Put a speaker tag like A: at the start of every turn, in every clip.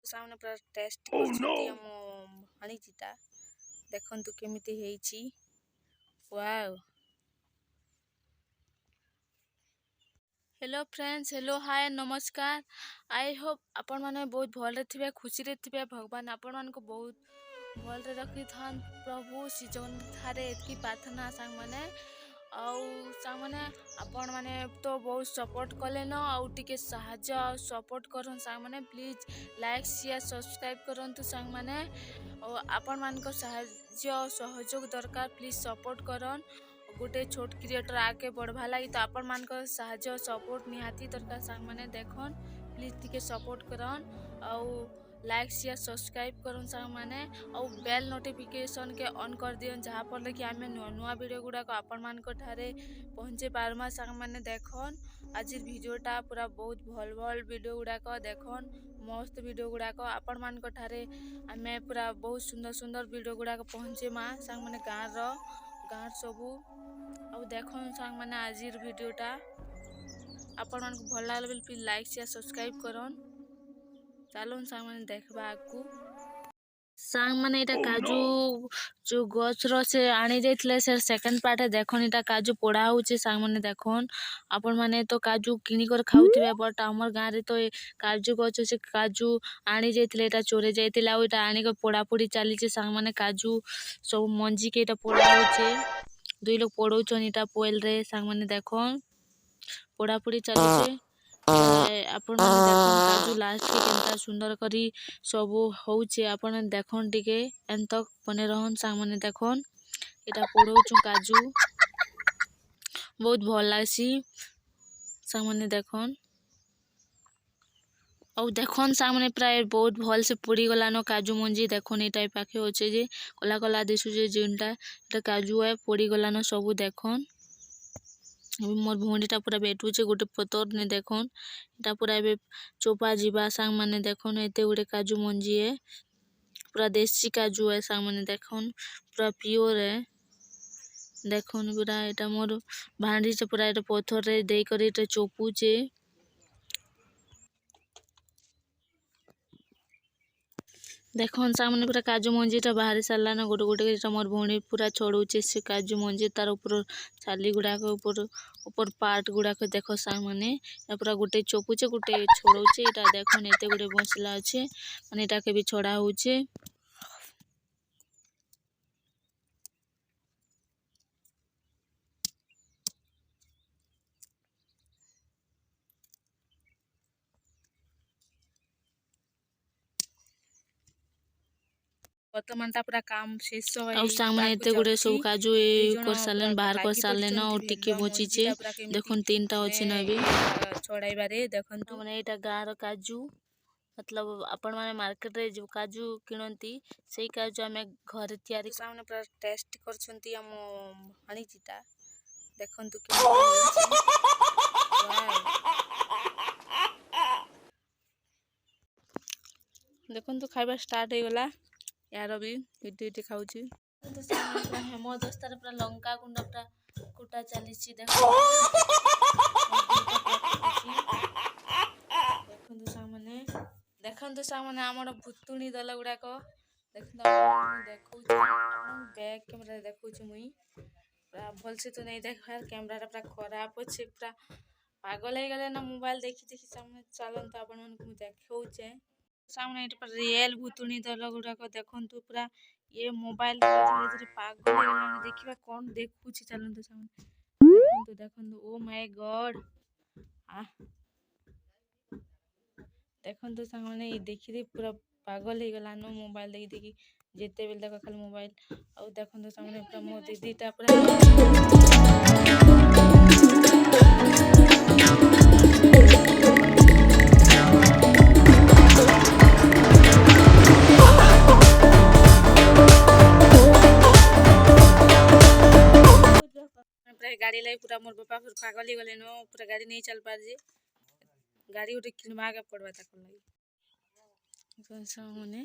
A: सामने पूरा टेस्ट करछंती हम हणीचिता देखंतु केमिति हेइची। Wow. Hello friends, hello hi नमस्कार। आई होप आपण माने बहुत भल थे, खुशी रे थे। भगवान आपण मान को बहुत भल रखी था। प्रभु श्री जगन्नाथ थारे एतकी प्रार्थना सांग माने सांग माने आपण माने तो बहुत सपोर्ट कले न टिके साहाय्य सपोर्ट करन सांग माने प्लीज लाइक शेयर सब्सक्राइब करंतु सांग माने आपण मान को साहाय्य सहयोग दरकार प्लीज सपोर्ट करन। गोटे छोट क्रिएटर आगे बढ़वा लगी तो आपण मान को साहाय्य सपोर्ट निहाती दरकार सांग माने देखन प्लीज टिके सपोर्ट करन लाइक शेयर सब्सक्राइब करन सांग माने बेल नोटिफिकेशन के ऑन कर दियन जहाँ पर कि आम नुआ नुआ वीडियो गुड़ाक आपण मान को ठारे पहुँचे पारमा सांग माने देखन। आज वीडियोटा पूरा बहुत भल भल वीडियो गुड़ाक देखन मस्त वीडियो गुड़ाक आपण मान को ठारे आम पूरा बहुत सुंदर सुंदर वीडियो गुड़ाक पहुँचे माँ सांग माने गाँव सबू देखन सांग माने आज वीडियोटा आपण मान को भल लागले प्लीज लाइक शेयर सब्सक्राइब करन। चलो सांग माने देखबा आकू सांग माने एटा काजू जो गछ रो से आनी जाइतले से सेकंड पार्ट है देखन एटा काजू पोड़ा होचे सांग माने देखन आपण माने तो काजू किनी कर खाउथिबे बट हमर गां रे तो काजू गछ से काजू आनी जाइतले एटा चोरे जाइतले आ एटा आनी को पोड़ा पोड़ी चाली छे सांग माने काजू सब मंजी के एटा पोड़ा होचे दुई लोग पोड़ौछन एटा पोइल रे सांग माने देखन पोड़ा पोड़ी चाली छे आपण माने देखन काजू लास्ट के केनता सुंदर करी सब होउचे आपण देखन टिके एंतक बने रहन सांग माने देखन एटा पोड़ौछु काजू बहुत भल लागसी सांग माने देखन देखन सांग माने प्राय बहुत भल से पोड़ी गलानो काजू मंजी देखन ए टाइप पाखे होचे जे कला कला दिसु जे जिनटा एटा काजू है पोड़ी गलानो सब देखन मोर भोंडीटा पूरा बेटुचे गोटे पतर ने देखन एटा पूरा एबे चोपा जीवा सांग माने देखन एते गोटे काजू मंजी है पूरा देसी काजू है सांग माने देखन पूरा प्योर है देखन पूरा एटा मोर भांडी से पूरा एटा पत्थर रे देई करी एटा चोपुचे देखन सामने पूरा काजू मंजीटा बाहरी सारला ना गोटे गोटे मोर भौणी पूरा छड़ौचे से काजू मंजी तार ऊपर छाली गुड़ाक ऊपर पार्ट गुड़ाक देख सामने पूरा गोटे चोपुचे गोटे छड़ौचे एटा देखन एते गोटे मसला अच्छे माने एटा के भी छड़ा होचे वर्तमान ता पूरा काम शेष होय सामने एते गुडे सब काजू कर सालन बाहर कर सालन और टिके बची छे देखन तीनटा अछि नबे छोड़ाइबा रे देखन तो माने एटा गार काजू मतलब अपन माने मार्केट रे जो काजू किनंती सेही काजू हमें घर तैयारी सामने पूरा टेस्ट करछंती हम हणीचिता देखन तो के देखन तो खाइबा स्टार्ट हो गला यार भी इटी खाऊची तो सामने हेमो दस्तार पूरा लंका गुंडा पूरा कुटा चलीची देखो देखन तो सामने हमर भुतुणी दल गुडाक देखन बैक कैमरा देखौची मुई पूरा भल से तो नहीं देखार कैमरा पूरा खराब अछि पूरा पागल हो गले ना मोबाइल देखि देखि सामने चलन तो अपन मन को देखौचे सामने एट पर रियल भुतुणी दल गुडाक देखन तो पूरा ये मोबाइल धीरे धीरे पागल हो गलानी देखिबा कोन देखुची चलन तो सामने देखन तो ओ माय गॉड देखन तो सामने देखि दे पूरा पागल हो गलानो मोबाइल देखि देखि जेते बेल देख खाली मोबाइल और देखन तो सामने पूरा मो दीदीटा पूरा गाड़ी लाई पूरा मोर बापा फिर पागल ही गले नो पूरा गाड़ी नहीं चल पार जे गाड़ी उठे किनवा के पड़वा तक लगी सामने तो सामने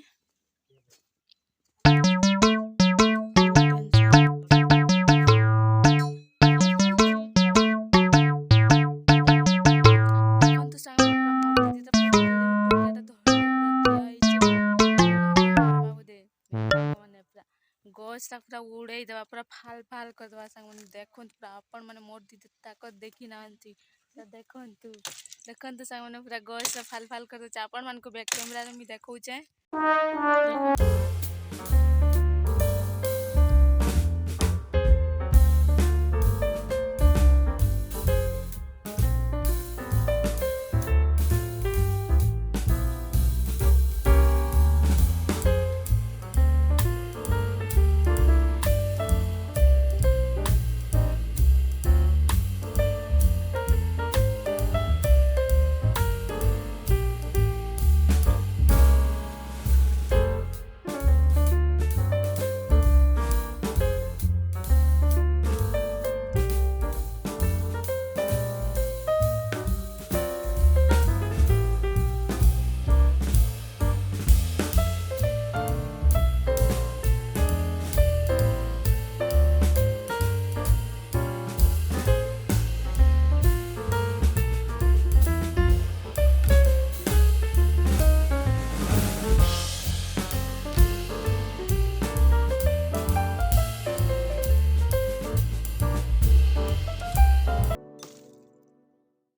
A: गछटा पूरा उड़ेई देवा पूरा फाल फाल करदेवा साଙ୍ଗମାନେ ଦେଖନ୍ତୁ ପୁରା ଆପଣମାନେ ମୋର ଦିଦି ତାକତ ଦେଖି ନାହାନ୍ତି ପୁରା ଦେଖନ୍ତୁ ଦେଖନ୍ତୁ ସାଙ୍ଗମାନେ ପୁରା ଗଛଟା ଫାଲ ଫାଲ କରିଦେଉଛି ଆପଣମାନଙ୍କୁ ବ୍ୟାକ୍ କ୍ୟାମେରାରେ ମୁଁ ଦେଖାଉଛେ ଦେଖନ୍ତୁ